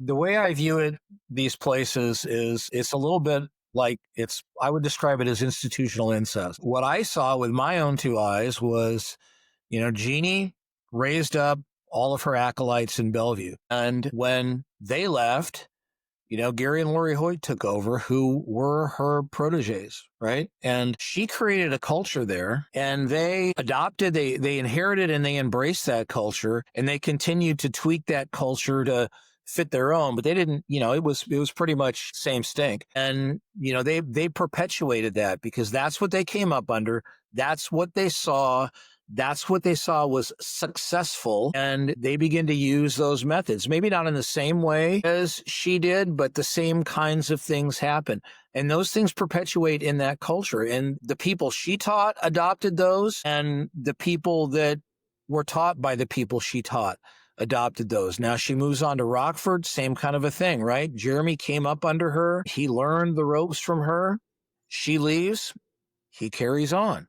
The way I view it, these places is it's a little bit like I would describe it as institutional incest. What I saw with my own two eyes was, Jeannie raised up all of her acolytes in Bellevue. And when they left, Gary and Lori Hoyt took over, who were her proteges, right? And she created a culture there, and they inherited and they embraced that culture, and they continued to tweak that culture to fit their own, but they didn't, it was pretty much same stink. And, they perpetuated that because that's what they came up under. That's what they saw. That's what they saw was successful, and they begin to use those methods. Maybe not in the same way as she did, but the same kinds of things happen. And those things perpetuate in that culture. And the people she taught adopted those, and the people that were taught by the people she taught adopted those. Now she moves on to Rockford, same kind of a thing, right? Jeremy came up under her. He learned the ropes from her. She leaves. He carries on.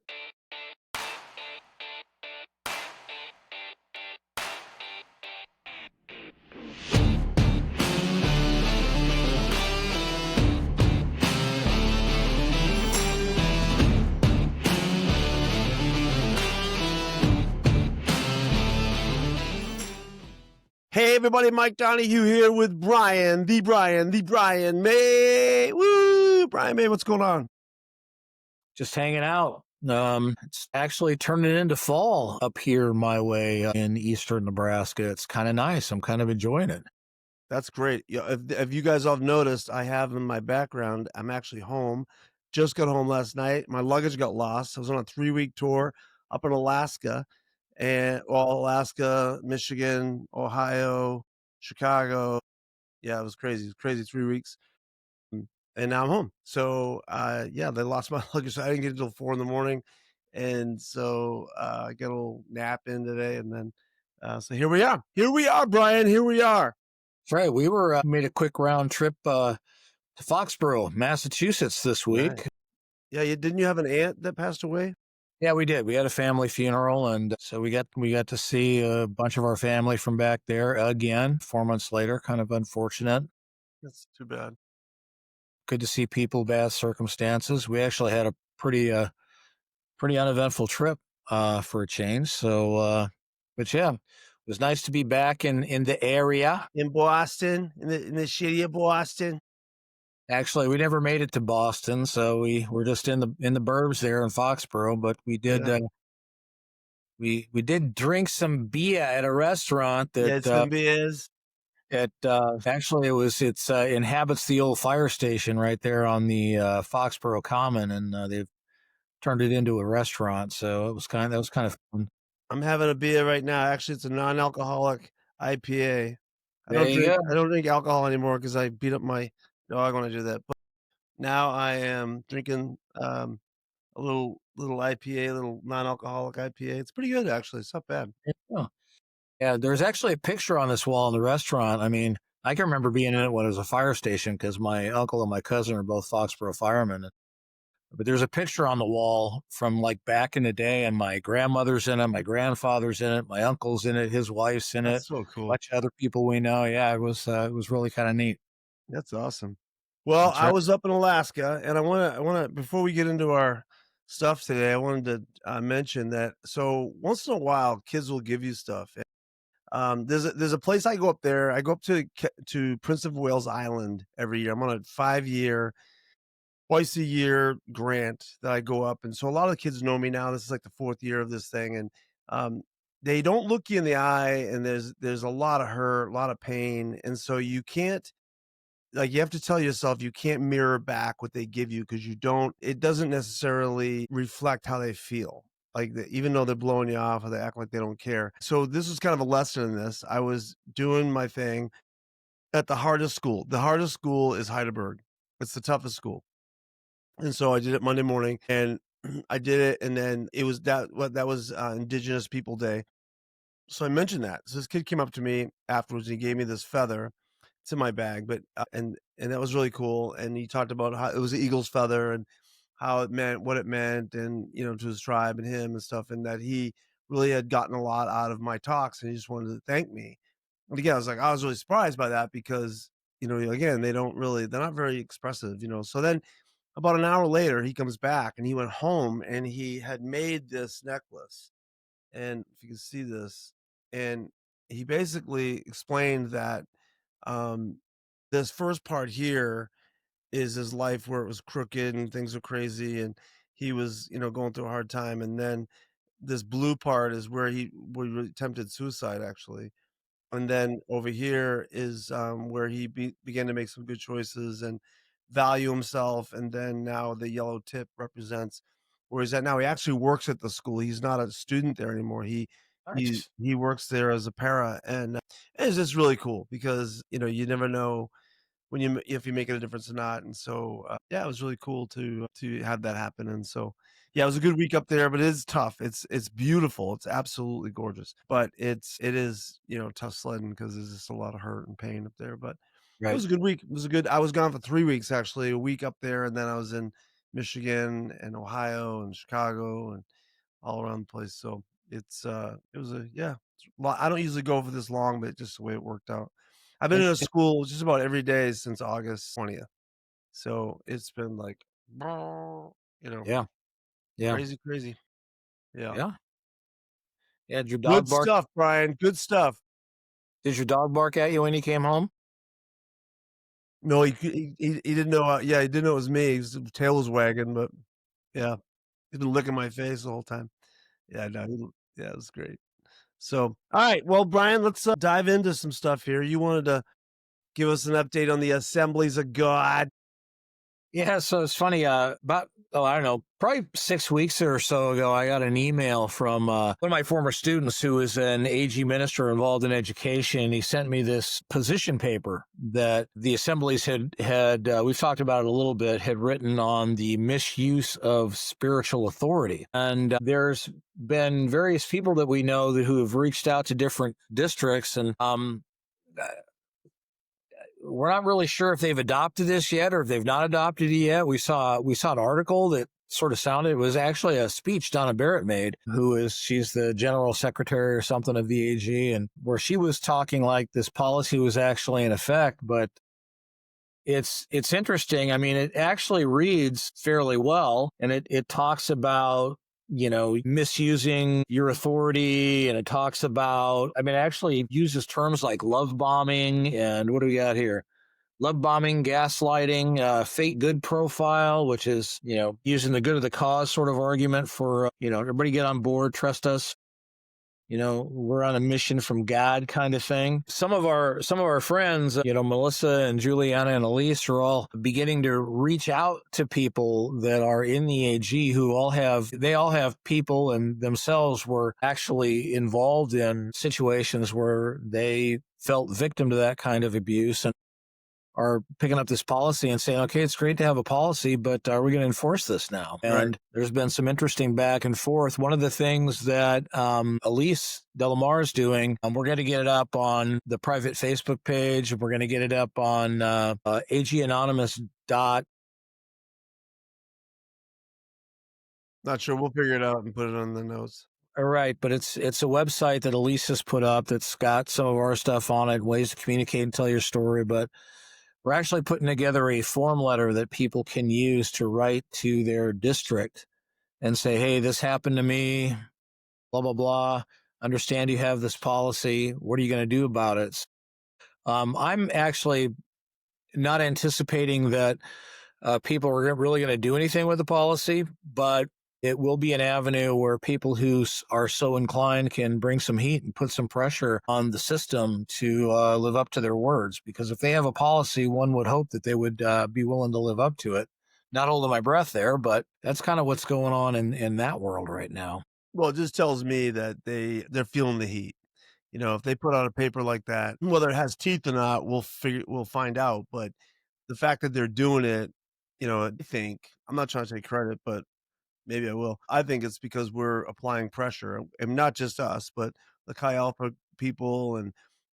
Hey everybody, Mike Donahue here with Brian May. Woo! Brian May, what's going on? Just hanging out. It's actually turning into fall up here my way in eastern Nebraska. It's kind of nice. I'm kind of enjoying it. That's great. If you guys all have noticed, I have in my background, I'm actually home. Just got home last night. My luggage got lost. I was on a 3-week tour up in Alaska. Alaska, Michigan, Ohio, Chicago. Yeah, it was crazy. It was crazy 3 weeks. And now I'm home. So, they lost my luggage. So I didn't get it until 4 in the morning. And so, I got a little nap in today. And then, so here we are. Here we are, Brian. Here we are. That's right. We made a quick round trip, to Foxborough, Massachusetts this week. Nice. Yeah. Didn't you have an aunt that passed away? Yeah, we did. We had a family funeral, and so we got to see a bunch of our family from back there again 4 months later. Kind of unfortunate. That's too bad. Good to see people, bad circumstances. We actually had a pretty uneventful trip, for a change. So, but yeah, it was nice to be back in the area. In Boston, in the city of Boston. Actually, we never made it to Boston, so we were just in the burbs there in Foxborough. But we did we did drink some beer at a restaurant that some beers. Actually it inhabits the old fire station right there on the Foxborough Common, and they've turned it into a restaurant. So that was kind of fun. I'm having a beer right now. Actually, it's a non-alcoholic IPA. I don't drink alcohol anymore because I beat up my dog when I do that. But now I am drinking a little IPA, a little non-alcoholic IPA. It's pretty good, actually. It's not bad. Yeah, there's actually a picture on this wall in the restaurant. I mean, I can remember being in it when it was a fire station because my uncle and my cousin are both Foxborough firemen. But there's a picture on the wall from like back in the day, and my grandmother's in it, my grandfather's in it, my uncle's in it, his wife's in That's it. so cool. A bunch of other people we know. Yeah, it was really kind of neat. That's awesome. Well, That's right. I was up in Alaska, and I want to before we get into our stuff today, I wanted to mention that. So once in a while, kids will give you stuff. There's a place I go up there. I go up to Prince of Wales Island every year. I'm on a 5-year, twice a year grant that I go up. And so a lot of the kids know me now. This is like the 4th year of this thing. And they don't look you in the eye, and there's a lot of hurt, a lot of pain. And so you can't, you have to tell yourself you can't mirror back what they give you, because it doesn't necessarily reflect how they feel. Even though they're blowing you off or they act like they don't care. So this was kind of a lesson in this. I was doing my thing at the hardest school. The hardest school is Heidelberg. It's the toughest school. And so I did it Monday morning, and I did it. And then it was that was Indigenous People Day. So I mentioned that. So this kid came up to me afterwards, and he gave me this feather. It's in my bag, but, and that was really cool. And he talked about how it was an eagle's feather and how it meant, what it meant, and, to his tribe and him and stuff. And that he really had gotten a lot out of my talks, and he just wanted to thank me. And again, I was really surprised by that because, again, they're not very expressive. So then about an hour later, he comes back and he went home and he had made this necklace. And if you can see this, and he basically explained that um, this first part here is his life where it was crooked and things were crazy and he was, going through a hard time. And then this blue part is where he attempted suicide actually. And then over here is, where he began to make some good choices and value himself, and then now the yellow tip represents where he's at now. He actually works at the school. He's not a student there anymore. He Nice. he works there as a para, and it's just really cool because, you never know when if you make it a difference or not. And so, yeah, it was really cool to have that happen. And so, yeah, it was a good week up there, but it is tough. It's beautiful. It's absolutely gorgeous, but it is, tough sledding because there's just a lot of hurt and pain up there. But it Right. was a good week. It was a good. I was gone for 3 weeks actually, a week up there, and then I was in Michigan and Ohio and Chicago and all around the place. So it was a yeah. I don't usually go for this long, but just the way it worked out. I've been And, in a and school just about every day since August 20th. So it's been like, you know, yeah, yeah, crazy, crazy. Yeah. yeah, yeah. Did your Good dog bark? stuff, Brian. Good stuff. Did your dog bark at you when you came home? No, he didn't know. Yeah, he didn't know it was me. His tail was wagging, but yeah, he's been licking my face the whole time. Yeah, no, yeah, it was great. So, all right, well, Brian, let's dive into some stuff here. You wanted to give us an update on the Assemblies of God. Yeah, so it's funny. About I don't know, probably 6 weeks or so ago, I got an email from one of my former students who is an AG minister involved in education. He sent me this position paper that the assemblies had we've talked about it a little bit, had written on the misuse of spiritual authority. And there's been various people that we know who have reached out to different districts, and we're not really sure if they've adopted this yet or if they've not adopted it yet. We saw an article that sort of sounded, it was actually a speech Donna Barrett made, she's the general secretary or something of the AG, and where she was talking like this policy was actually in effect. But it's interesting. I mean, it actually reads fairly well, and it talks about, misusing your authority, and it talks about, I mean, it actually uses terms like love bombing, and what do we got here? Love bombing, gaslighting, fake good profile, which is, using the good of the cause sort of argument for, everybody get on board, trust us. We're on a mission from God kind of thing. Some of our friends, Melissa and Juliana and Elise are all beginning to reach out to people that are in the AG who they all have people and themselves were actually involved in situations where they felt victim to that kind of abuse, and are picking up this policy and saying, okay, it's great to have a policy, but are we going to enforce this now? Right. And there's been some interesting back and forth. One of the things that Elise Delamar is doing, we're going to get it up on the private Facebook page. We're going to get it up on AG Anonymous. Not sure. We'll figure it out and put it on the notes. All right, but it's a website that Elise has put up that's got some of our stuff on it, ways to communicate and tell your story. But we're actually putting together a form letter that people can use to write to their district and say, hey, this happened to me, blah, blah, blah. Understand you have this policy. What are you going to do about it? I'm actually not anticipating that people are really going to do anything with the policy, but it will be an avenue where people who are so inclined can bring some heat and put some pressure on the system to live up to their words. Because if they have a policy, one would hope that they would be willing to live up to it. Not holding my breath there, but that's kind of what's going on in that world right now. Well, it just tells me that they're feeling the heat. If they put out a paper like that, whether it has teeth or not, we'll find out. But the fact that they're doing it, I think I'm not trying to take credit, but maybe I will. I think it's because we're applying pressure, and not just us, but the Chi Alpha people and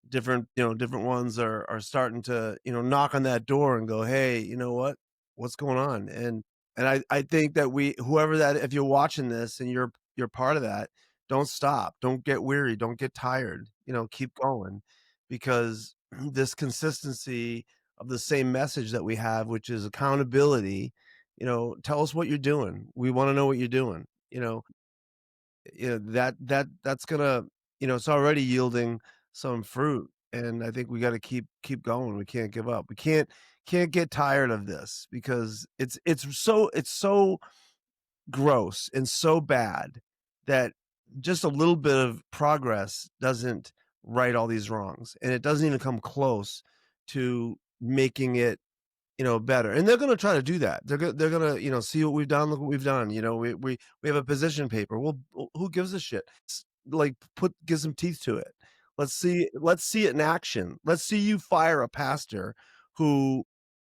different ones are starting to, knock on that door and go, hey, you know what's going on? And I think that whoever that, if you're watching this and you're part of that, don't stop, don't get weary, don't get tired, keep going. because this consistency of the same message that we have, which is accountability, tell us what you're doing. We want to know what you're doing. That's gonna, it's already yielding some fruit. And I think we got to keep going. We can't give up. We can't get tired of this, because it's so gross and so bad that just a little bit of progress doesn't right all these wrongs, and it doesn't even come close to making it, better. And they're going to try to do that. They're going to, see what we've done, look what we've done. We have a position paper. Well, who gives a shit? Like, give some teeth to it. Let's see it in action. Let's see you fire a pastor who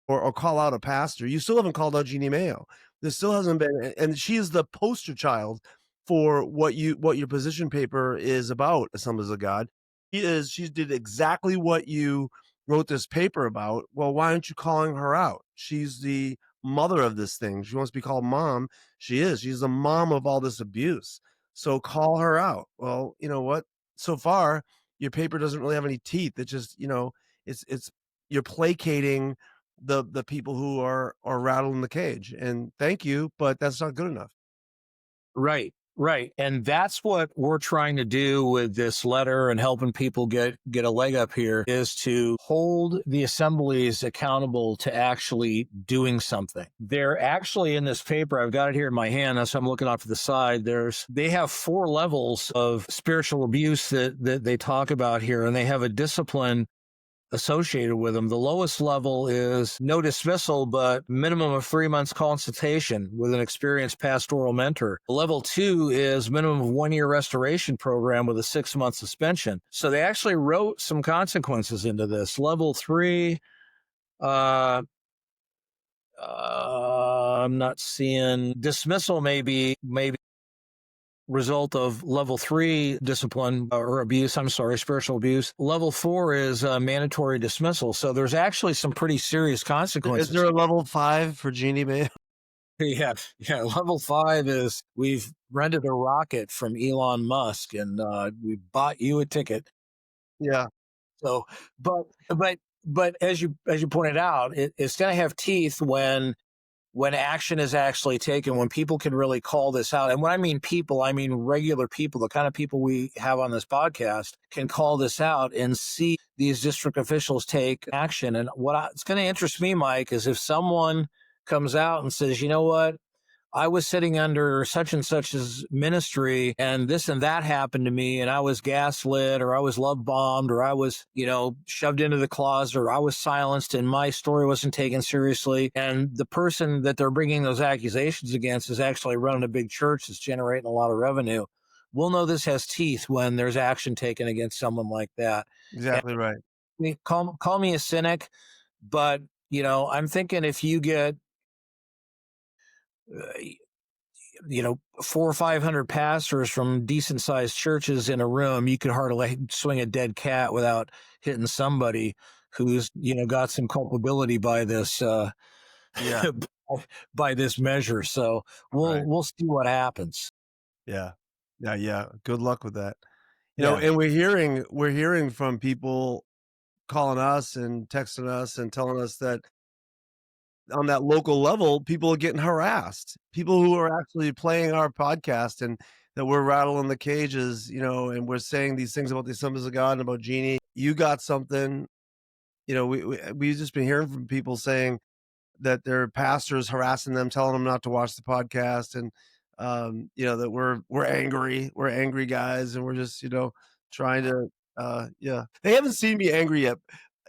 or call out a pastor. You still haven't called out Jeannie Mayo. There still hasn't been, and she is the poster child for what your position paper is about, Assemblies of God. She did exactly what you wrote this paper about. Well, why aren't you calling her out? She's the mother of this thing. She wants to be called mom. She is. She's the mom of all this abuse. So call her out. Well, you know what? So far, your paper doesn't really have any teeth. It's just, it's you're placating the people who are rattling the cage. And thank you, but that's not good enough. Right, right. And that's what we're trying to do with this letter and helping people get a leg up here, is to hold the assemblies accountable to actually doing something. They're actually in this paper, I've got it here in my hand, as I'm looking off to the side. They have 4 levels of spiritual abuse that they talk about here, and they have a discipline associated with them. The lowest level is no dismissal, but minimum of 3 months consultation with an experienced pastoral mentor. Level 2 is minimum of 1 year restoration program with a 6-month suspension. So they actually wrote some consequences into this. Level 3, I'm not seeing dismissal, maybe result of level 3 discipline or abuse, spiritual abuse. Level 4 is mandatory dismissal. So there's actually some pretty serious consequences. Is there a level 5 for Jeannie May? Yeah. Level 5 is we've rented a rocket from Elon Musk and we bought you a ticket. Yeah. So, but as you pointed out, it's going to have teeth when action is actually taken, when people can really call this out. And when I mean people, I mean regular people, the kind of people we have on this podcast, can call this out and see these district officials take action. And it's going to interest me, Mike, is if someone comes out and says, you know what, I was sitting under such and such's ministry and this and that happened to me and I was gaslit or I was love bombed or I was, shoved into the closet or I was silenced and my story wasn't taken seriously. And the person that they're bringing those accusations against is actually running a big church that's generating a lot of revenue. We'll know this has teeth when there's action taken against someone like that. Exactly right. Call me a cynic, but, I'm thinking if you get 400 or 500 pastors from decent sized churches in a room, you could hardly swing a dead cat without hitting somebody who's, got some culpability by this, by this measure. So we'll see what happens. Yeah. Good luck with that. Yeah. And we're hearing from people calling us and texting us and telling us that on that local level, people are getting harassed. People who are actually playing our podcast and that we're rattling the cages, and we're saying these things about the Assemblies of God and about Jeannie. You got something, we've just been hearing from people saying that their pastors harassing them, telling them not to watch the podcast, and that we're angry guys, and we're just trying to they haven't seen me angry yet.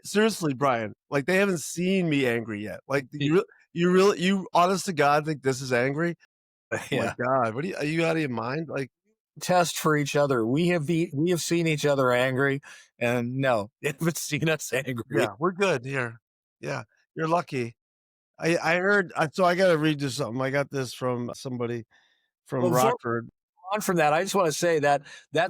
Seriously, Brian, like they haven't seen me angry yet. Like you honest to God think this is angry? Oh my God, are you out of your mind? Like, test for each other. We have seen each other angry, and no, they haven't seen us angry. Yeah, we're good here. Yeah, you're lucky. I heard. So I got to read you something. I got this from somebody from Rockford. On from that, I just want to say that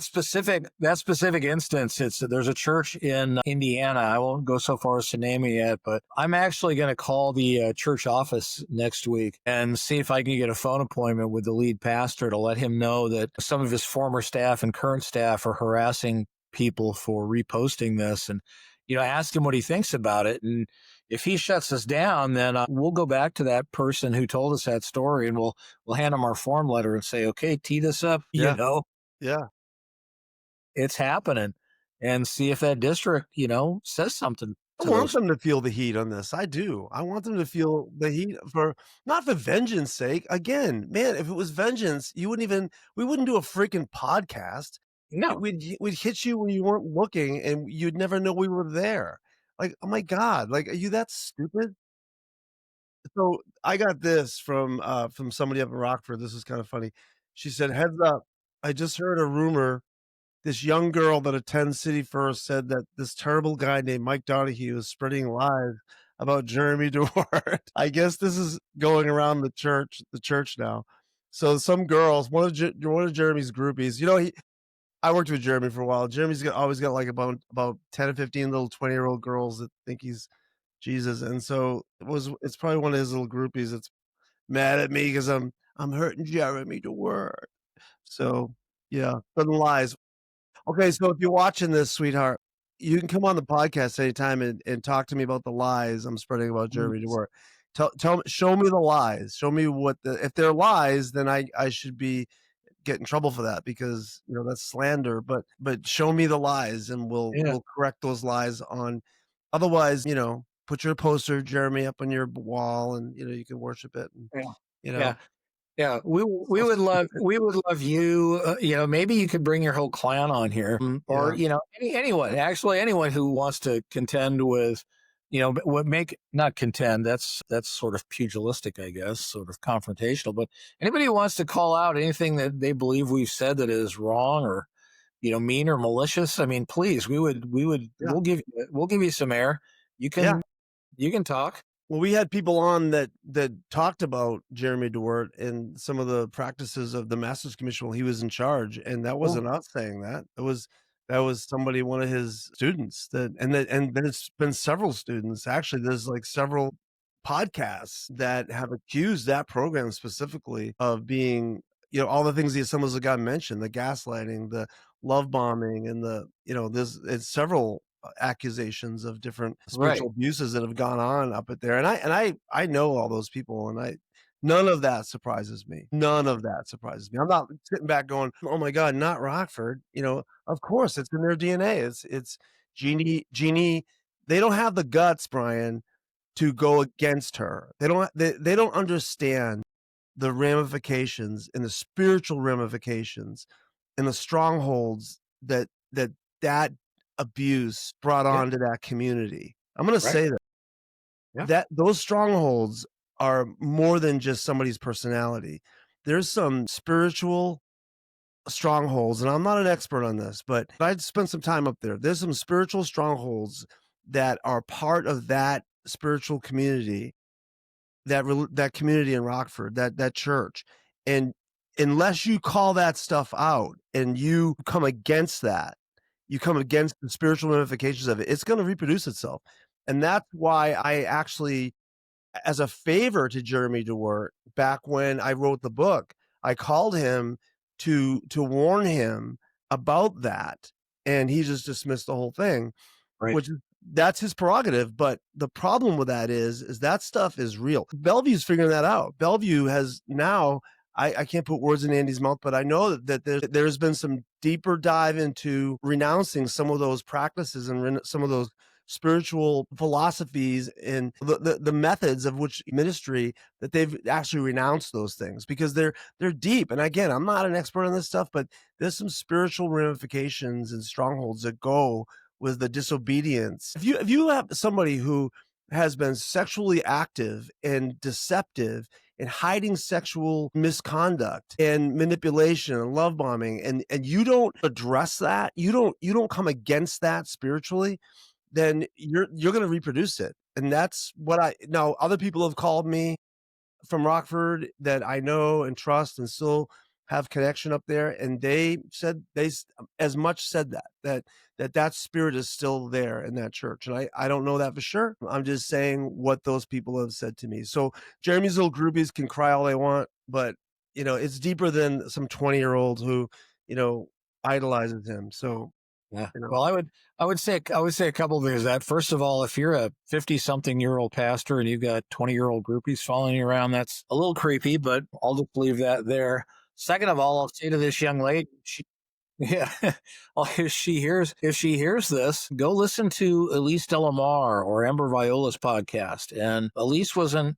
specific instance, there's a church in Indiana. I won't go so far as to name it yet, but I'm actually going to call the church office next week and see if I can get a phone appointment with the lead pastor to let him know that some of his former staff and current staff are harassing people for reposting this, and ask him what he thinks about it. And if he shuts us down, then we'll go back to that person who told us that story, and we'll hand him our form letter and say, okay, tee this up. Yeah. Yeah. It's happening, and see if that district says something I to want those. them to feel the heat on this. I do. I want them to feel the heat for not for vengeance sake. Again, man, if it was vengeance, we wouldn't do a freaking podcast. No. We'd hit you when you weren't looking and you'd never know we were there. Like, oh my God, like, are you that stupid? So I got this from somebody up in Rockford. This is kind of funny. She said, "Heads up, I just heard a rumor. This young girl that attends City First said that this terrible guy named Mike Donahue is spreading lies about Jeremy Dewar." I guess this is going around the church now. So some girls, one of Jeremy's groupies, I worked with Jeremy for a while. Always got like about 10 or 15 little 20-year-old girls that think he's Jesus. And so it's probably one of his little groupies that's mad at me because I'm hurting Jeremy Dewar. So yeah, sudden lies. Okay, so if you're watching this, sweetheart, you can come on the podcast anytime and talk to me about the lies I'm spreading about Jeremy Dewar. Tell me, show me the lies. Show me if they're lies, then I should get in trouble for that because that's slander. But show me the lies and Yeah. we'll correct those lies on. Otherwise, put your poster Jeremy up on your wall and you can worship it. And, Yeah. you Yeah. know, Yeah, we so would love stupid. you. Maybe you could bring your whole clan on here, or Yeah, anyone who wants to contend with, what make not contend. That's sort of pugilistic, I guess, sort of confrontational. But anybody who wants to call out anything that they believe we've said that is wrong or mean or malicious, I mean, please, yeah, we'll give you some air. You yeah. can talk. Well, we had people on that talked about Jeremy Dewar and some of the practices of the Masters Commission while he was in charge, and that Oh, wasn't us saying that. That was somebody, one of his students and then it's been several students. Actually, there's like several podcasts that have accused that program specifically of being, all the things the Assemblies of God mentioned, the gaslighting, the love bombing, and there's it's several accusations of different right. spiritual abuses that have gone on up at there. And I know all those people, and none of that surprises me. None of that surprises me. I'm not sitting back going, "Oh my God, not Rockford." Of course it's in their DNA. It's Jeannie. They don't have the guts, Brian, to go against her. They don't understand the ramifications and the spiritual ramifications and the strongholds that abuse brought Yeah. on to that community. I'm gonna Right. say that Yeah. those strongholds are more than just somebody's personality. There's some spiritual strongholds, and I'm not an expert on this, but I'd spent some time up there. There's some spiritual strongholds that are part of that spiritual community, that community in Rockford, that church. And unless you call that stuff out and you come against that, you come against the spiritual ramifications of it, it's going to reproduce itself. And that's why I actually, as a favor to Jeremy Dewar, back when I wrote the book, I called him to warn him about that, and he just dismissed the whole thing, Right. which that's his prerogative. But the problem with that is that stuff is real. Bellevue's figuring that out. Bellevue has now, I can't put words in Andy's mouth, but I know that there's been some deeper dive into renouncing some of those practices and some of those spiritual philosophies and the methods of which ministry, that they've actually renounced those things because they're deep. And again, I'm not an expert on this stuff, but there's some spiritual ramifications and strongholds that go with the disobedience. If you have somebody who has been sexually active and deceptive and hiding sexual misconduct and manipulation and love bombing, and you don't address that, you don't come against that spiritually, then you're going to reproduce it. And that's what now other people have called me from Rockford that I know and trust and still have connection up there, and they said as much said that spirit is still there in that church. And I don't know that for sure. I'm just saying what those people have said to me. So Jeremy's little groupies can cry all they want, but it's deeper than some 20-year-old who idolizes him. So Yeah. you know. Well, I would say a couple of things. That first of all, if you're a 50-something-year-old pastor and you've got 20-year-old groupies following you around, that's a little creepy. But I'll just leave that there. Second of all, I'll say to this young lady, yeah. Well, if she hears this, go listen to Elise Delamar or Amber Viola's podcast. And Elise wasn't,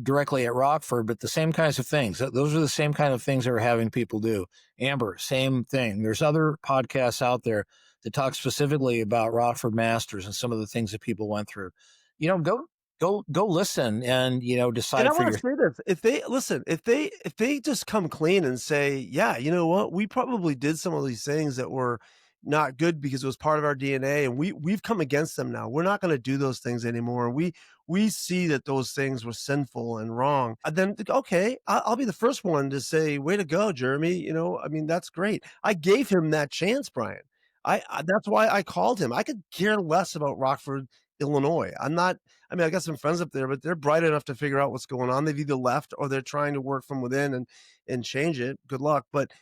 directly at Rockford, but the same kinds of things. Those are the same kind of things that are having people do. Amber, same thing. There's other podcasts out there that talk specifically about Rockford Masters and some of the things that people went through. Go listen and And I decide for want your. to say this: if they listen, if they just come clean and say, "Yeah, you know what? We probably did some of these things that were not good because it was part of our DNA, and we've come against them now. We're not going to do those things anymore. We see that those things were sinful and wrong." And then, okay, I'll be the first one to say, "Way to go, Jeremy." I mean, that's great. I gave him that chance, Brian. That's why I called him. I could care less about Rockford, Illinois. I'm not. I mean, I got some friends up there, but they're bright enough to figure out what's going on. They've either left or they're trying to work from within and change it. Good luck. But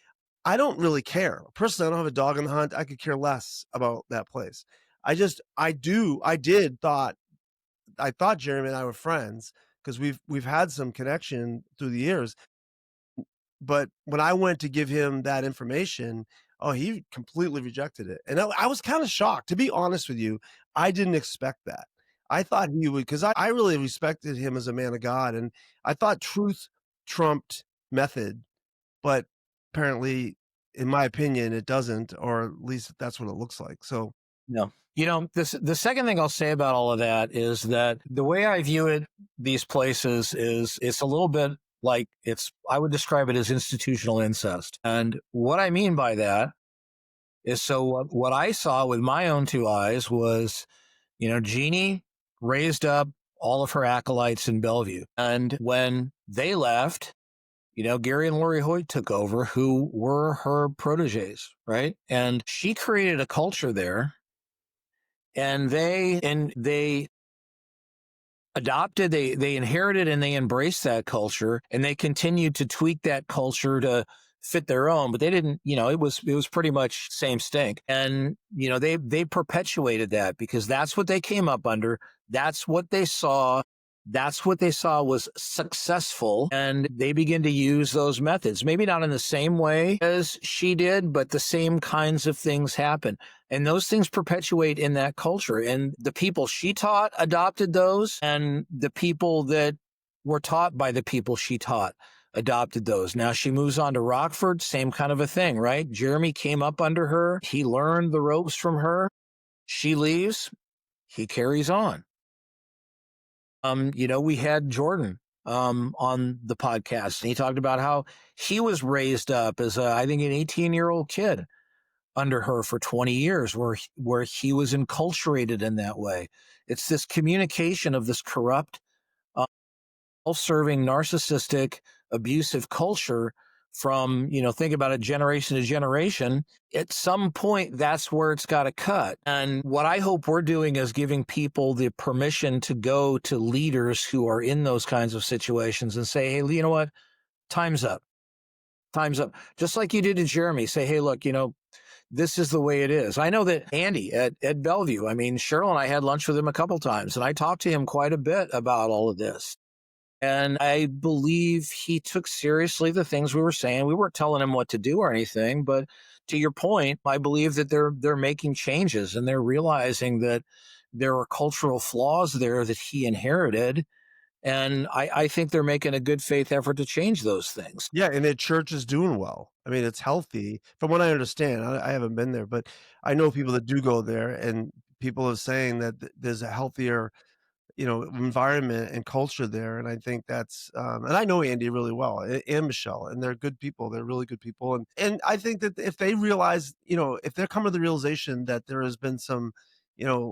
I don't really care. Personally, I don't have a dog in the hunt. I could care less about that place. I thought Jeremy and I were friends because we've had some connection through the years. But when I went to give him that information, oh, he completely rejected it. And I was kind of shocked. To be honest with you, I didn't expect that. I thought he would, because I really respected him as a man of God. And I thought truth trumped method, but apparently, in my opinion, it doesn't, or at least that's what it looks like. So, No. The second thing I'll say about all of that is that the way I view it, these places is it's a little bit like I would describe it as institutional incest. And what I mean by that is what I saw with my own two eyes was, Jeannie raised up all of her acolytes in Bellevue. And when they left, Gary and Lori Hoyt took over, who were her proteges, right? And she created a culture there, and they adopted, they inherited, and they embraced that culture, and they continued to tweak that culture to fit their own, but they didn't, it was pretty much same stink. And they perpetuated that because that's what they came up under. That's what they saw. That's what they saw was successful, and they begin to use those methods. Maybe not in the same way as she did, but the same kinds of things happen. And those things perpetuate in that culture. And the people she taught adopted those, and the people that were taught by the people she taught adopted those. Now she moves on to Rockford, same kind of a thing, right? Jeremy came up under her. He learned the ropes from her. She leaves. He carries on. We had Jordan on the podcast, and he talked about how he was raised up as I think an 18-year-old kid under her for 20 years, where he was enculturated in that way. It's this communication of this corrupt, self-serving, narcissistic, abusive culture from, think about it, generation to generation. At some point, that's where it's got to cut. And what I hope we're doing is giving people the permission to go to leaders who are in those kinds of situations and say, hey, you know what? Time's up. Time's up. Just like you did to Jeremy. Say, hey, look, this is the way it is. I know that Andy at Bellevue, I mean, Cheryl and I had lunch with him a couple times, and I talked to him quite a bit about all of this. And I believe he took seriously the things we were saying. We weren't telling him what to do or anything, but to your point, I believe that they're making changes, and they're realizing that there are cultural flaws there that he inherited. And I think they're making a good faith effort to change those things. yeah, and the church is doing well. I mean, it's healthy from what I understand. I haven't been there, but I know people that do go there, and people are saying that there's a healthier, environment and culture there. And I think that's, and I know Andy really well, and Michelle, and they're good people. They're really good people. And I think that if they realize, if they're coming to the realization that there has been some,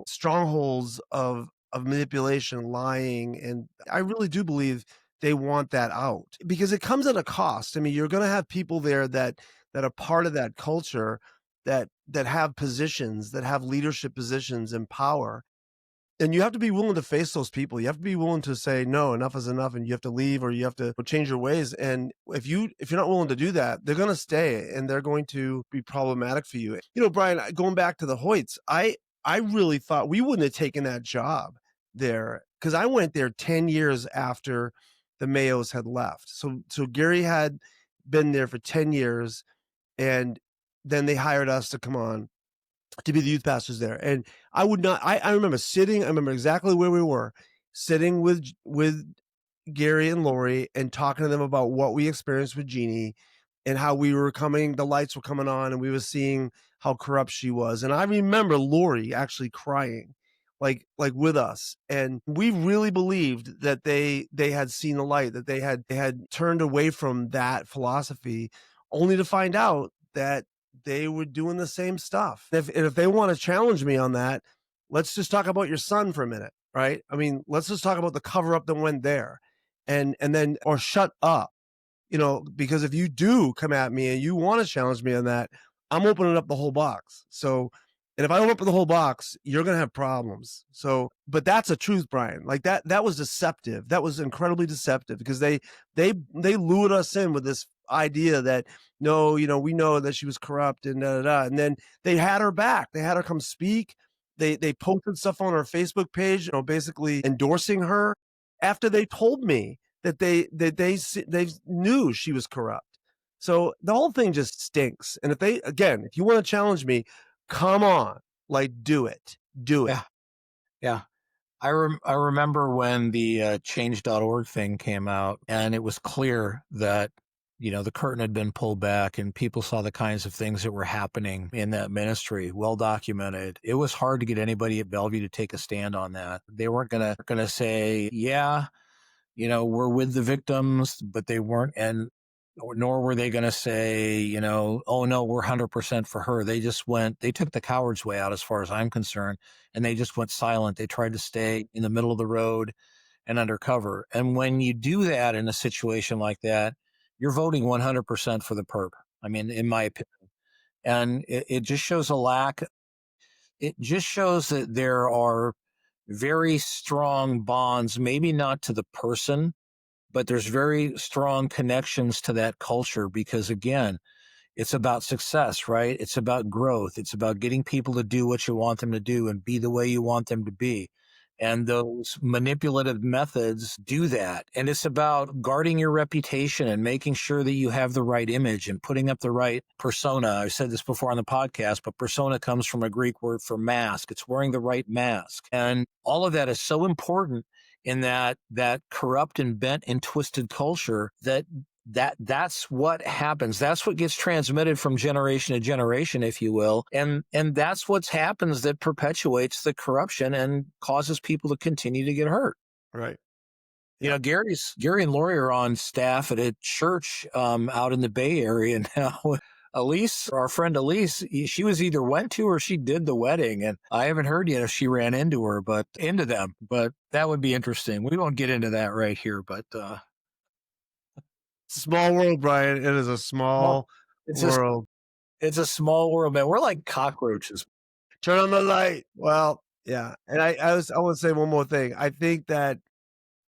strongholds of manipulation, lying, and I really do believe they want that out because it comes at a cost. I mean, you're going to have people there that are part of that culture that have positions, that have leadership positions and power, And you have to be willing to face those people. You have to be willing to say, no, enough is enough, and you have to leave, or you have to change your ways. And if you're not willing to do that, they're gonna stay and they're going to be problematic for you. You know, Brian, going back to the Hoyts, I really thought we wouldn't have taken that job there, because I went there 10 years after the Mayos had left. So Gary had been there for 10 years, and then they hired us to come on to be the youth pastors there. And I would not, I remember sitting, I remember exactly where we were, sitting with Gary and Lori and talking to them about what we experienced with Jeannie and how we were coming, the lights were coming on and we were seeing how corrupt she was. And I remember Lori actually crying like with us. And we really believed that they had seen the light, that they had turned away from that philosophy, only to find out that they were doing the same stuff. If they want to challenge me on that, let's just talk about your son for a minute, right? I mean, let's just talk about the cover up that went there, and then, or shut up, because if you do come at me and you want to challenge me on that, I'm opening up the whole box. So, and if I open up the whole box, you're gonna have problems. So, but that's a truth, Brian. Like that was deceptive. That was incredibly deceptive, because they lured us in with this idea that no, we know that she was corrupt and da da da. And then they had her back. They had her come speak. They posted stuff on her Facebook page, basically endorsing her after they told me that they knew she was corrupt. So the whole thing just stinks. And if you want to challenge me, come on, like do it. Yeah. Yeah. I remember when the change.org thing came out, and it was clear that, the curtain had been pulled back and people saw the kinds of things that were happening in that ministry, well documented. It was hard to get anybody at Bellevue to take a stand on that. They weren't gonna say, yeah, we're with the victims, but they weren't, and nor were they going to say, oh no, we're 100% for her. They took the coward's way out as far as I'm concerned, and they just went silent. They tried to stay in the middle of the road and undercover. And when you do that in a situation like that, you're voting 100% for the perp. I mean, in my opinion. And it just shows it just shows that there are very strong bonds, maybe not to the person, but there's very strong connections to that culture, because again, it's about success, right? It's about growth. It's about getting people to do what you want them to do and be the way you want them to be. And those manipulative methods do that. And it's about guarding your reputation and making sure that you have the right image and putting up the right persona. I've said this before on the podcast, but persona comes from a Greek word for mask. It's wearing the right mask. And all of that is so important in that corrupt and bent and twisted culture that's what happens. That's what gets transmitted from generation to generation, if you will. And that's what happens that perpetuates the corruption and causes people to continue to get hurt. Right. Gary and Lori are on staff at a church out in the Bay Area now. Elise, our friend Elise, she was either went to or she did the wedding, and I haven't heard yet if she ran into them. But that would be interesting. We won't get into that right here, but small world, Brian. It is a small world. It's a small world, man. We're like cockroaches. Turn on the light. Well, yeah. And I want to say one more thing. I think that,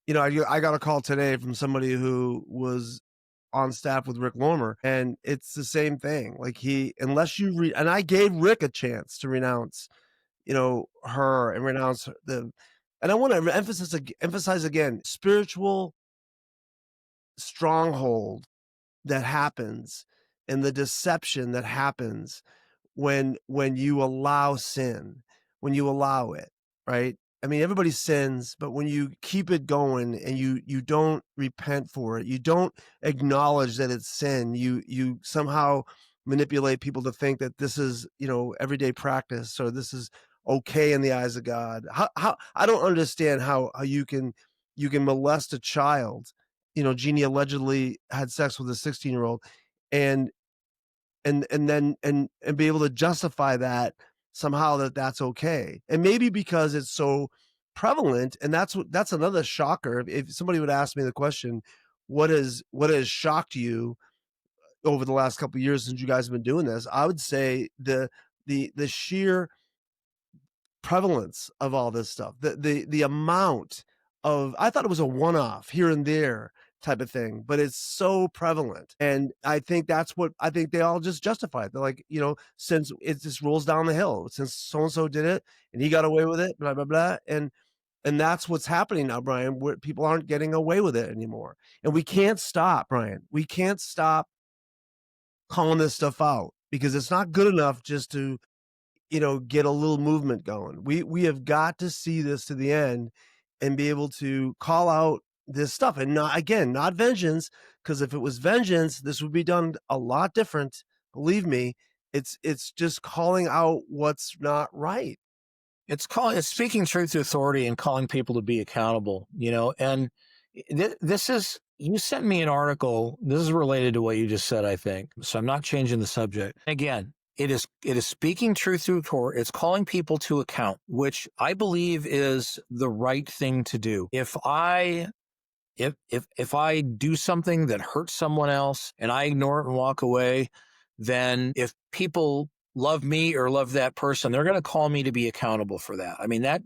I got a call today from somebody who was on staff with Rick Lormer, and it's the same thing. Like unless you and I gave Rick a chance to renounce, her and renounce and I want to emphasize again, spiritual stronghold that happens and the deception that happens when you allow sin, when you allow it, right? I mean, everybody sins, but when you keep it going and you don't repent for it, you don't acknowledge that it's sin, you somehow manipulate people to think that this is, everyday practice, or this is okay in the eyes of God. How I don't understand how you can molest a child. Jeannie allegedly had sex with a 16-year-old, and then be able to justify that somehow, that's okay. And maybe because it's so prevalent, and that's another shocker. If somebody would ask me the question, what has shocked you over the last couple of years since you guys have been doing this, I would say the sheer prevalence of all this stuff, the amount of, I thought it was a one-off here and there type of thing, but it's so prevalent. And I think that's what I think they all just justify it. They're like, since it just rolls down the hill, since so and so did it and he got away with it, blah blah blah. And that's what's happening now, Brian, where people aren't getting away with it anymore. And we can't stop, Brian. We can't stop calling this stuff out because it's not good enough just to, get a little movement going. We have got to see this to the end and be able to call out this stuff, and not, again, not vengeance, because if it was vengeance, this would be done a lot different. Believe me, it's just calling out what's not right. It's speaking truth to authority and calling people to be accountable, and this is, you sent me an article. This is related to what you just said, I think. So I'm not changing the subject. Again, it is speaking truth to authority. It's calling people to account, which I believe is the right thing to do. If I do something that hurts someone else and I ignore it and walk away, then if people love me or love that person, they're going to call me to be accountable for that. I mean, that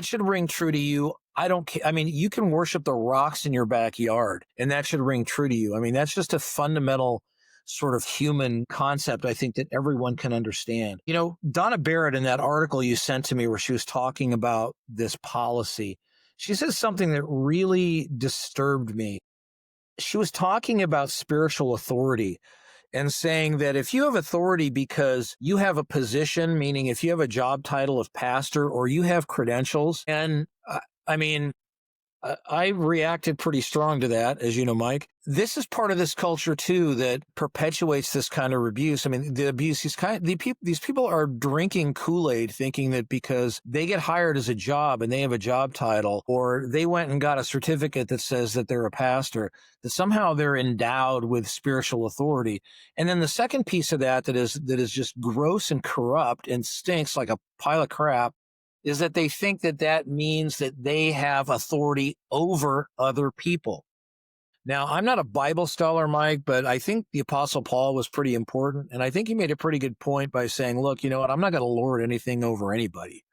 should ring true to you. I don't care. I mean, you can worship the rocks in your backyard and that should ring true to you. I mean, that's just a fundamental sort of human concept, I think, that everyone can understand. Donna Barrett, in that article you sent to me where she was talking about this policy, she says something that really disturbed me. She was talking about spiritual authority and saying that if you have authority because you have a position, meaning if you have a job title of pastor or you have credentials, and I mean, I reacted pretty strong to that, as you know, Mike. This is part of this culture too that perpetuates this kind of abuse. I mean, the abuse, these people are drinking Kool-Aid, thinking that because they get hired as a job and they have a job title, or they went and got a certificate that says that they're a pastor, that somehow they're endowed with spiritual authority. And then the second piece of that is just gross and corrupt and stinks like a pile of crap, is that they think that that means that they have authority over other people. Now, I'm not a Bible scholar, Mike, but I think the Apostle Paul was pretty important. And I think he made a pretty good point by saying, look, you know what? I'm not going to lord anything over anybody.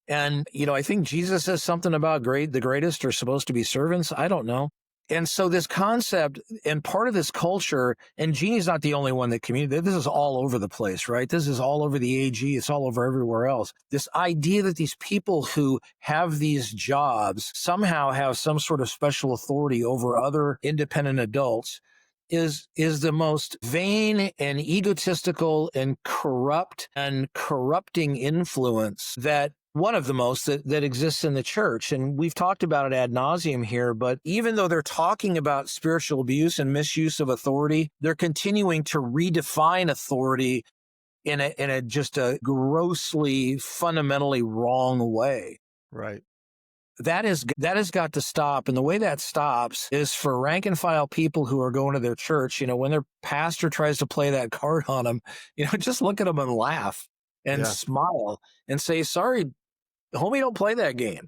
And, I think Jesus says something about the greatest are supposed to be servants. I don't know. And so this concept and part of this culture, and Jeannie's not the only one that communicated. This is all over the place, right? This is all over the AG. It's all over everywhere else. This idea that these people who have these jobs somehow have some sort of special authority over other independent adults is the most vain and egotistical and corrupt and corrupting influence that one of the most that exists in the church. And we've talked about it ad nauseum here, but even though they're talking about spiritual abuse and misuse of authority, they're continuing to redefine authority in a just a grossly, fundamentally wrong way. Right. That has got to stop. And the way that stops is for rank and file people who are going to their church, when their pastor tries to play that card on them, just look at them and laugh and Yeah. smile and say, sorry, homie, don't play that game.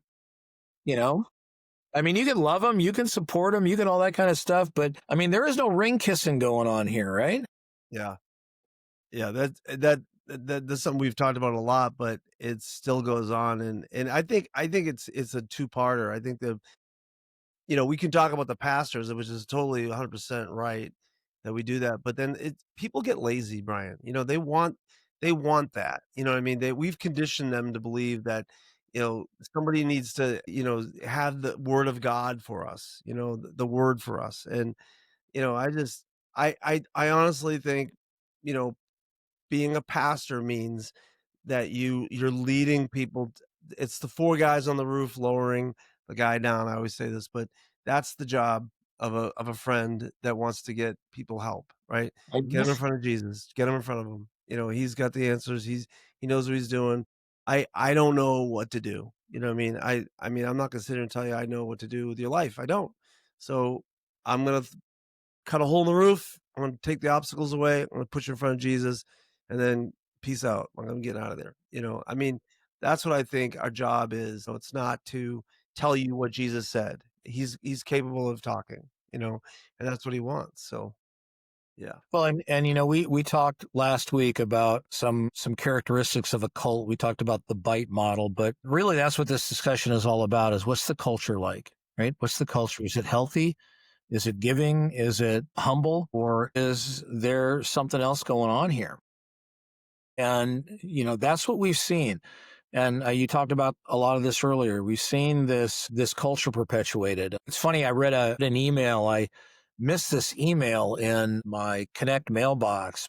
I mean, you can love them, you can support them, you can all that kind of stuff. But I mean, there is no ring kissing going on here, right? Yeah. Yeah. That's something we've talked about a lot, but it still goes on. And I think it's a two-parter. I think we can talk about the pastors, which is totally 100% right that we do that. But then people get lazy, Brian. They want that. You know what I mean? We've conditioned them to believe that, somebody needs to, have the word of God for us, the word for us. And, I just, I honestly think, you know, being a pastor means that you're leading people it's the 4 guys on the roof lowering the guy down. I always say this, but that's the job of a friend that wants to get people help, right? I Get them in guess front of Jesus, get them in front of him. He's got the answers. He knows what he's doing. I don't know what to do. You know what I mean? I mean, I'm not gonna sit here and tell you I know what to do with your life. I don't. So I'm gonna cut a hole in the roof. I'm going to take the obstacles away. I'm going to put you in front of Jesus and then peace out. I'm getting out of there. I mean, that's what I think our job is. So it's not to tell you what Jesus said. He's capable of talking, and that's what he wants. So Yeah. Well, and we talked last week about some characteristics of a cult. We talked about the bite model, but really that's what this discussion is all about: is what's the culture like, right? What's the culture? Is it healthy? Is it giving? Is it humble? Or is there something else going on here? And that's what we've seen. And you talked about a lot of this earlier. We've seen this culture perpetuated. It's funny. I read an email. I missed this email in my Connect mailbox,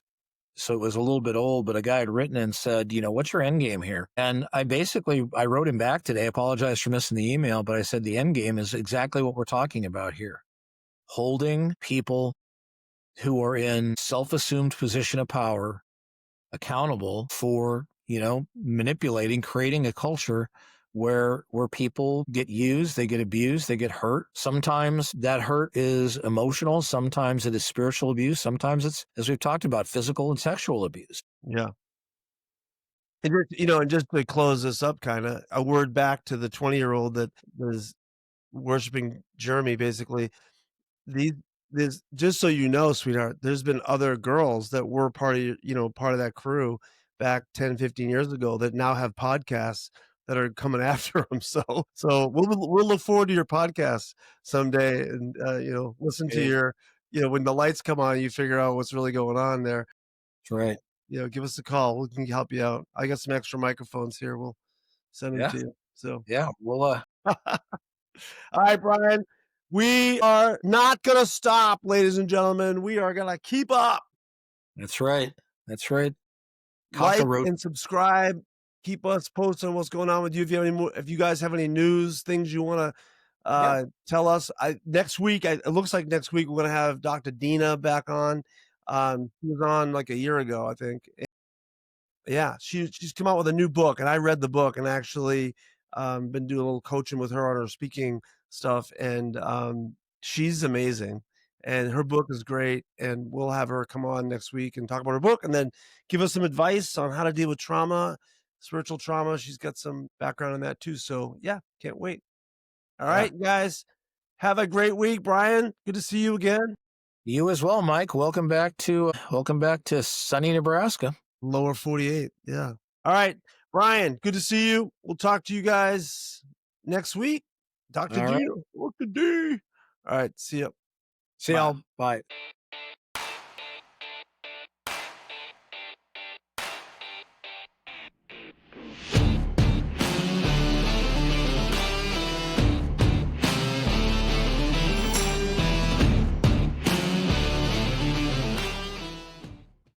so it was a little bit old. But a guy had written and said, "What's your end game here?" And I wrote him back today. I apologize for missing the email, but I said the end game is exactly what we're talking about here: holding people who are in self-assumed position of power accountable for, manipulating, creating a culture where people get used, they get abused, they get hurt. Sometimes that hurt is emotional, sometimes it is spiritual abuse, sometimes it's, as we've talked about, physical and sexual abuse. Yeah. And just to close this up kinda, a word back to the 20-year-old that was worshiping Jeremy, basically. These this just so you know, sweetheart, there's been other girls that were part of that crew back 10, 15 years ago that now have podcasts that are coming after them. So we'll look forward to your podcast someday and, listen to Okay. when the lights come on, you figure out what's really going on there. That's right. Give us a call. We can help you out. I got some extra microphones here. We'll send them Yeah. to you. So, Yeah. Well, all right, Brian, we are not going to stop, ladies and gentlemen. We are going to keep up. that's right. That's right. Like Cockroach. and subscribe. Keep us posted on what's going on with you. If you guys have any news, things you want to Yep. tell us, next week, it looks like next week we're going to have Dr. Dina back on. She was on like a year ago, I think. Yeah, she's come out with a new book, and I read the book and actually, been doing a little coaching with her on her speaking stuff, and, she's amazing, and her book is great, and we'll have her come on next week and talk about her book, and then give us some advice on how to deal with trauma, spiritual trauma. She's got some background in that too, so yeah, can't wait. All Yeah. right, guys, have a great week. Brian, good to see you again. You as well, Mike. Welcome back to sunny Nebraska. Lower 48. Yeah. All right. Brian, good to see you. We'll talk to you guys next week. Dr. All D. right. Dr. D. All right. See you. See Bye. y'all. Bye.